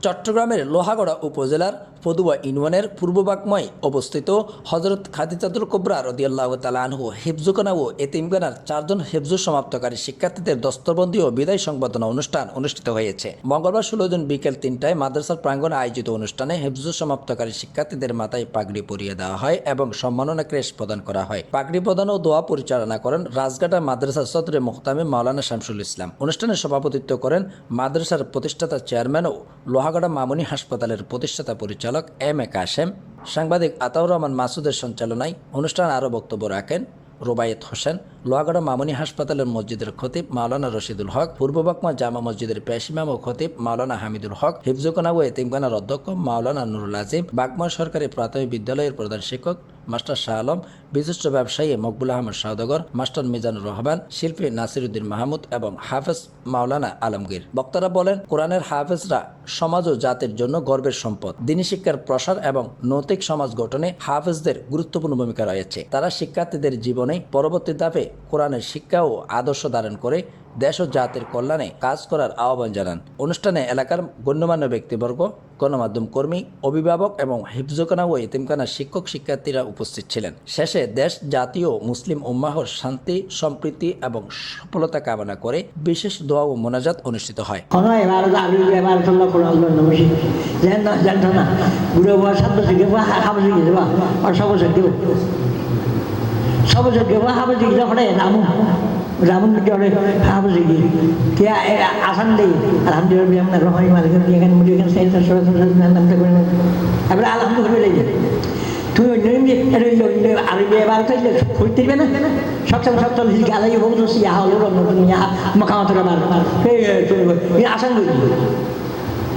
চট্টগ্রামের লোহাগড়া উপজেলার পদুয়া ইউনিয়নের পূর্ব বাগমায় অবস্থিত হযরত খাদিজাতুল কুবরা রাদিয়াল্লাহু তাআলা আনহু হিফজুখানা ও এতিমখানার 4 জন হিফজু সমাপ্তকারী শিক্ষার্থীদের দস্তবন্দি ও বিদায় সংবর্ধনা অনুষ্ঠান অনুষ্ঠিত হয়েছে। মঙ্গলবার 16 জুন বিকেল 3টায় মাদ্রাসার প্রাঙ্গণে আয়োজিত অনুষ্ঠানে হিফজু সমাপ্তকারী শিক্ষার্থীদের মাথায় পাগড়ি পরিয়ে দেওয়া হয় এবং সম্মাননা ক্রেস্ট প্রদান করা হয়। পাগড়ি প্রদান ও দোয়া পরিচালনা করেন রাজঘাটা মাদ্রাসার সদরে মুহতামিম মাওলানা শামসুল ইসলাম। অনুষ্ঠানে সভাপতিত্ব করেন মাদ্রাসার প্রতিষ্ঠাতা চেয়ারম্যান ও লোহাগড়া মামুনি হাসপাতালের প্রতিষ্ঠাতা পরিচালক এম এ কাশেম। সাংবাদিক আতাউর রহমান মাসুদের সঞ্চালনায় অনুষ্ঠানে আরও বক্তব্য রাখেন রুবায়েত হোসেন, লোহাগড়া মামুনি হাসপাতালের মসজিদের খতিব মাওলানা রশিদুল হক, পূর্ব বাগমা জামা মসজিদের পেশ ইমাম ও খতিব মাওলানা হামিদুল হক, হিফজুখানা ও এতিমখানার অধ্যক্ষ মাওলানা নুরুল আজিম, বাগমা সরকারি প্রাথমিক বিদ্যালয়ের প্রধান শিক্ষক মাস্টার শাহ আলম, বিশিষ্ট ব্যবসায়ী মকবুল আহমদ সওদাগর, মাস্টার মিজানুর রহমান, শিল্পী নাসিরউদ্দিন মাহমুদ এবং হাফেজ মাওলানা আলমগীর। বক্তারা বলেন, কোরআনের হাফেজরা সমাজ ও জাতির জন্য গর্বের সম্পদ। দ্বীনি শিক্ষার প্রসার এবং নৈতিক সমাজ গঠনে হাফেজদের গুরুত্বপূর্ণ ভূমিকা রয়েছে। তারা শিক্ষার্থীদের জীবনে পরবর্তী ধাপে কোরআনের শিক্ষা ও আদর্শ ধারণ করে দেশ ও জাতির কল্যাণে কাজ করার আহ্বান জানান। অনুষ্ঠানে এলাকার গণ্যমান্য ব্যক্তিবর্গ, গণমাধ্যম কর্মী, অভিভাবক এবং হিফজুখানা ও এতিমখানার শিক্ষক শিক্ষার্থীরা উপস্থিত ছিলেন। শেষে দেশ, জাতি ও মুসলিম উম্মাহর শান্তি, সম্প্রীতি এবং সফলতা কামনা করে বিশেষ দোয়া ও মোনাজাত অনুষ্ঠিত হয়। রামন জলে হাফজি কি আসান দেই আলহামদুলিল্লাহ আমরা রহমানি মালিক এখানে মুজি এখানে সাইদ সরাসরি নাম থেকে আমরা আলহামদুলিল্লাহ তুই নিয়ে আরবি এবার কইলে ফুলতিবে না সবসময় সব হিল গালাই বহুত সিয়া হলো রমনিয়া মাকামতরা বার এই আসান দেই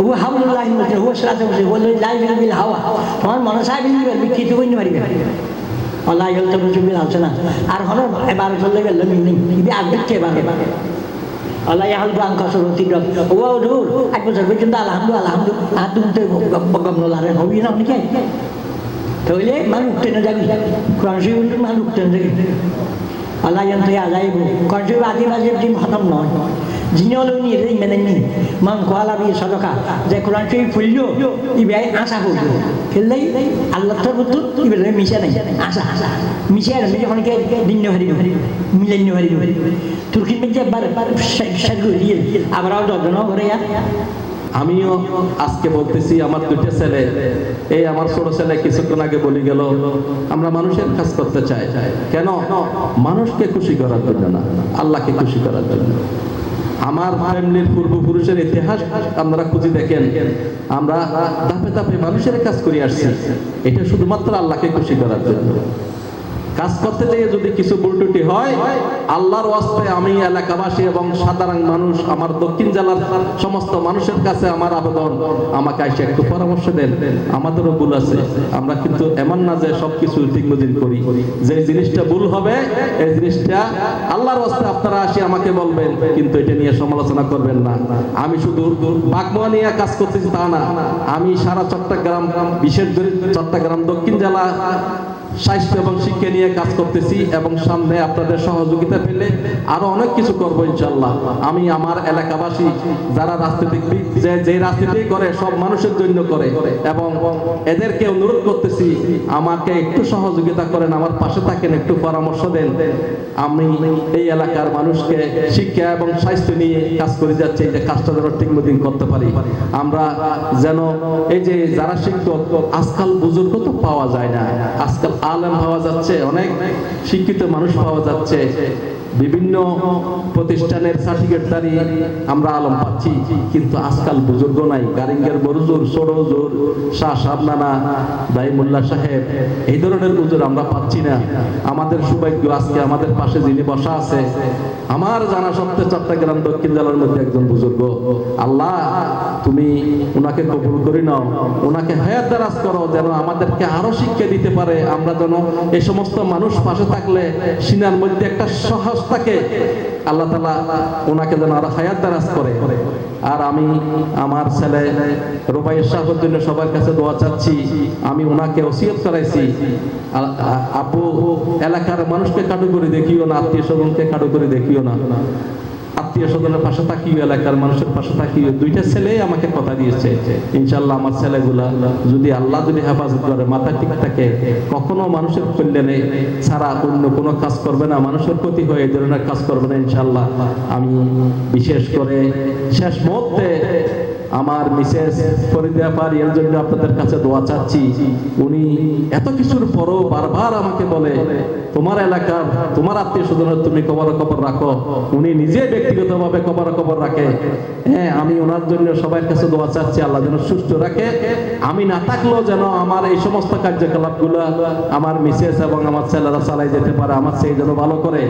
ও হামদুলিল্লাহ ও সালাতু বলে লাই বিল হাওয়া তোমার মনে চাই বিল কিছু কইতে পারিবে আল্লাহ তো বুঝবি আছে না আর হলো এবার চলে গেল মিনি ইবি আগকে এবার আল্লাহ হাল গান কসরতি ও দূর এক বছর পর্যন্ত আলহামদুলিল্লাহ আদুতে গমনলারে হবি না নাকি তাহলে মানুষ উঠতে না যাবি কোরআন শরীফ মানুষ উঠতে না যাবি আল্লাহ জানতে আলাইব কোরআন শরীফ আদিবাসীর দিন খতম নয় যিনি হলো নিয়ে মেনেননি মান কোয়ালাবি সদকা যে কোরআন শরীফ ফুললো ইবাই আশা করবো খেললেই আল্লাহ তো বুদ্ধ ইবারে মিশে নাই আশা মিশে আর মিশে অনেকে দিন হারিব মিলেন হারিব তুর্কি মিলে একবার দিয়ে আমরাও যত্ন করে আমিও আজকে বলতেছি, আমার দুটো ছেলে, এই আমার ছোট ছেলে কিছুক্ষণ আগে বলে গেল, আমরা মানুষের কাজ করতে চাই। কেন? মানুষকে খুশি করার জন্য না, আল্লাহকে খুশি করার জন্য। আমার ফ্যামিলির পূর্বপুরুষের ইতিহাস আপনারা খুঁজে দেখেন, আমরা ধাপে ধাপে মানুষের কাজ করে আসছি, এটা শুধুমাত্র আল্লাহকে খুশি করার জন্য। কাজ করতে গিয়ে যদি কিছু ভুলটুটি হয়, আল্লাহর ওয়াস্তে আমি এলাকাবাসী এবং সাধারণ মানুষ, আমার দক্ষিণ জেলার সমস্ত মানুষের কাছে আমার আবেদন, আমাকে এসে একটু পরামর্শ দেন। আমাদেরও ভুল আছে, আমরা কিন্তু এমন না যে সবকিছু ঠিক মতন করি। যে জিনিসটা ভুল হবে এই জিনিসটা আল্লাহর ওয়াস্তে আপনারা আসি আমাকে বলবেন, কিন্তু এটা নিয়ে সমালোচনা করবেন না। আমি শুধু বাগমা নিয়ে কাজ করতেছি তা না, আমি সারা চট্টগ্রাম, বিশেষ করে চট্টগ্রাম দক্ষিণ জেলা স্বাস্থ্য এবং শিক্ষা নিয়ে কাজ করতেছি এবং সামনে আপনাদের সহযোগিতা পেলে আরো অনেক কিছু করবো ইনশাল্লাহ। আমি আমার এলাকাবাসী যারা রাজনীতিবিদ, যে রাজনীতি করে সব মানুষের জন্য করে, এবং এদেরকে অনুরোধ করতেছি আমাকে একটু সহযোগিতা করেন, আমার পাশে থাকেন, একটু পরামর্শ দেন। আমি এই এলাকার মানুষকে শিক্ষা এবং স্বাস্থ্য নিয়ে কাজ করে যাচ্ছি, যে কাজটা যেন ঠিক মতন করতে পারি। আমরা যেন এই যে যারা শিক্ষক, আজকাল বুজুর্গ তো পাওয়া যায় না, আজকাল আলেম পাওয়া যাচ্ছে, অনেক শিক্ষিত মানুষ পাওয়া যাচ্ছে, বিভিন্ন প্রতিষ্ঠানের সার্টিফিকেটধারী আমরা আলম পাচ্ছি, কিন্তু আজকাল বুজুর্গ নাই। গারিঙ্গের বরুজুর, সরজুর, শাহ সাবনানা, দাইমুল্লাহ সাহেব, এই ধরনের হুজুর আমরা পাচ্ছি না। আমাদের সৌভাগ্য আজকে আমাদের পাশে যিনি বসা আছে, আমার জানা সত্ত্বে চট্টগ্রাম দক্ষিণ জেলার মধ্যে একজন বুজুর্গ। আল্লাহ তুমি ওনাকে কবুল করে নাও, ওনাকে হায়াত দারাজ করো, যেন আমাদেরকে আরো শিক্ষা দিতে পারে। আমরা যেন এই সমস্ত মানুষ পাশে থাকলে সিনার মধ্যে একটা সাহস থাকে, আল্লাহ তাআলা ওনাকে যেন আরো হায়াত দারাজ করে। আর আমি আমার ছেলে রুবাইয়ের শাহের জন্য সবার কাছে দোয়া চাচ্ছি। আমি ওনাকে ওসিয়ত করাইছি, আব্বু এলাকার মানুষকে কাটু করে দেখিও না, আত্মীয় স্বজনকে কাটু করে দেখিও না। আত্মীয় স্বজনের পাশে থাকিও, এলাকার মানুষের পাশে থাকিও। দুইটা ছেলেই আমাকে কথা দিয়েছে, ইনশাল্লাহ আমার ছেলেগুলা যদি আল্লাহ যদি হেফাজত করে, মাথা ঠিক থাকে, কখনো মানুষের কল্যাণে ছাড়া অন্য কোনো কাজ করবে না, মানুষের ক্ষতি হয়ে এই ধরনের কাজ করবে না ইনশাল্লাহ। আমি বিশেষ করে শেষ মুহূর্তে আমার মিসেস ফরিদা পারি এর জন্য আপনাদের কাছে দোয়া চাচ্ছি। উনি এত কিছুর পরও বারবার আমাকে বলে, তোমার এলাকার তোমার আত্মীয় স্বজনের তুমি খবর রাখো। উনি নিজে ব্যক্তিগতভাবে খবর রাখে। হ্যাঁ, আমি ওনার জন্য সবার কাছে দোয়া চাচ্ছি, আল্লাহ যেন সুস্থ রাখে। আমি না থাকলেও যেন আমার এই সমস্ত কার্যকলাপগুলো আমার মিসেস এবং আমার ছেলেরা চালাই যেতে পারে, আমার সেই যেন ভালো করে।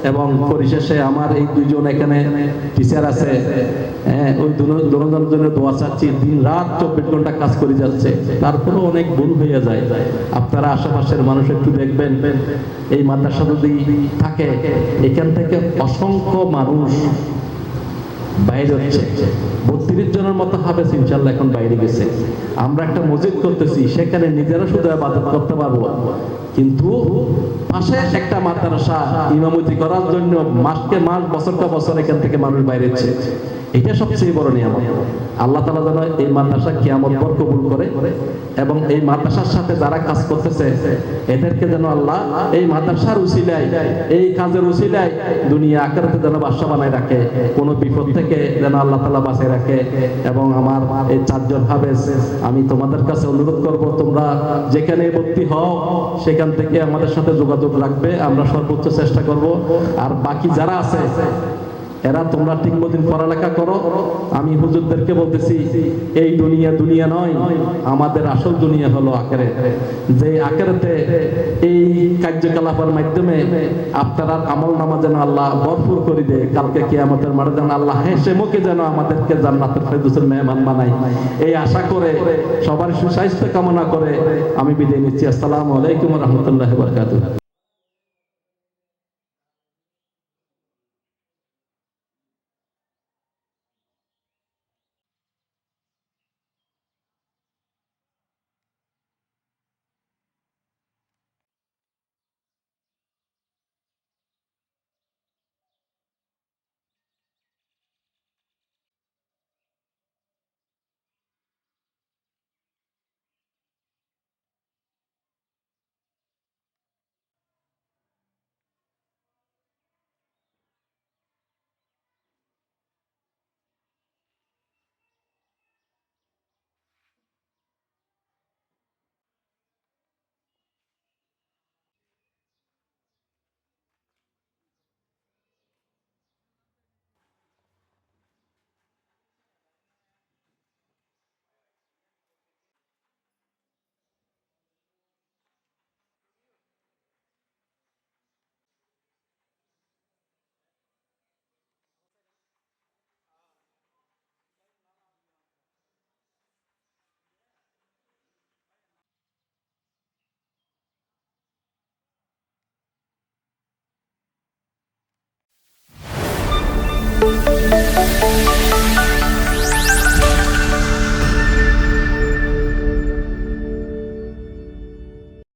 এবং পরিশেষে আমার এই দুইজন এখানে টিচার আছে, হ্যাঁ, ওই দুজনের জন্য দোয়া চাচ্ছি। দিন রাত 24 ঘন্টা কাজ করে যাচ্ছে, তারপরেও অনেক ভুল হয়ে যায়। আপনারা আশেপাশের মানুষ একটু দেখবেন, এই মাদ্রাসা যদি থাকে এখান থেকে অসংখ্য মানুষ বাইরে হচ্ছে। 32 জনের মতো হাফেজ ইনশাআল্লাহ এখন বাইরে গেছে। আমরা একটা মসজিদ করতেছি, সেখানে নিজেরা শুধু ইবাদত করতে পারবো, কিন্তু পাশে একটা মাদ্রাসা ইমামতি করার জন্য মাসকে মাস বছরটা বছর এখান থেকে মানুষ বাইরে হচ্ছে। এটা সবচেয়ে বড় নিয়ামত। আল্লাহ তাআলা যেন এই মাদ্রাসা কিয়ামত পর কবুল করে এবং এই মাদ্রাসার সাথে যারা কাজ করতেছে এদেরকে যেন আল্লাহ এই মাদ্রাসার উসিলায়, এই কাজের উসিলায় দুনিয়া আখিরাতে যেন বাদশা বানায় রাখে, কোনো বিপদ থেকে যেন আল্লাহ তাআলা বাঁচিয়ে রাখে। এবং আমার এই 4 জন হাফেজ, আমি তোমাদের কাছে অনুরোধ করব, তোমরা যেখানে ভর্তি হও সেখান থেকে আমাদের সাথে যোগাযোগ রাখবে, আমরা সর্বোচ্চ চেষ্টা করব। আর বাকি যারা আছে এরা তোমরা ঠিক মতন পড়ালেখা করো। আমি হুজুরদেরকে বলতেছি, এই দুনিয়া নয়, আমাদের আসল দুনিয়া হলো আখিরাত। যে আখিরাতে এই কার্যকলাপের মাধ্যমে আপনারা আমল নামা যেন আল্লাহ ভরপুর করে দেয়, কালকে কিয়ামতের মাঠে যেন আল্লাহ হেসে মুখে যেন আমাদেরকে জান্নাতের ফেরদৌসের মেহমান বানায়, এই আশা করে সবার সুস্বাস্থ্য কামনা করে আমি বিদায় নিচ্ছি। আসসালামু আলাইকুম ওয়া রাহমাতুল্লাহি ওয়া বারাকাতুহু।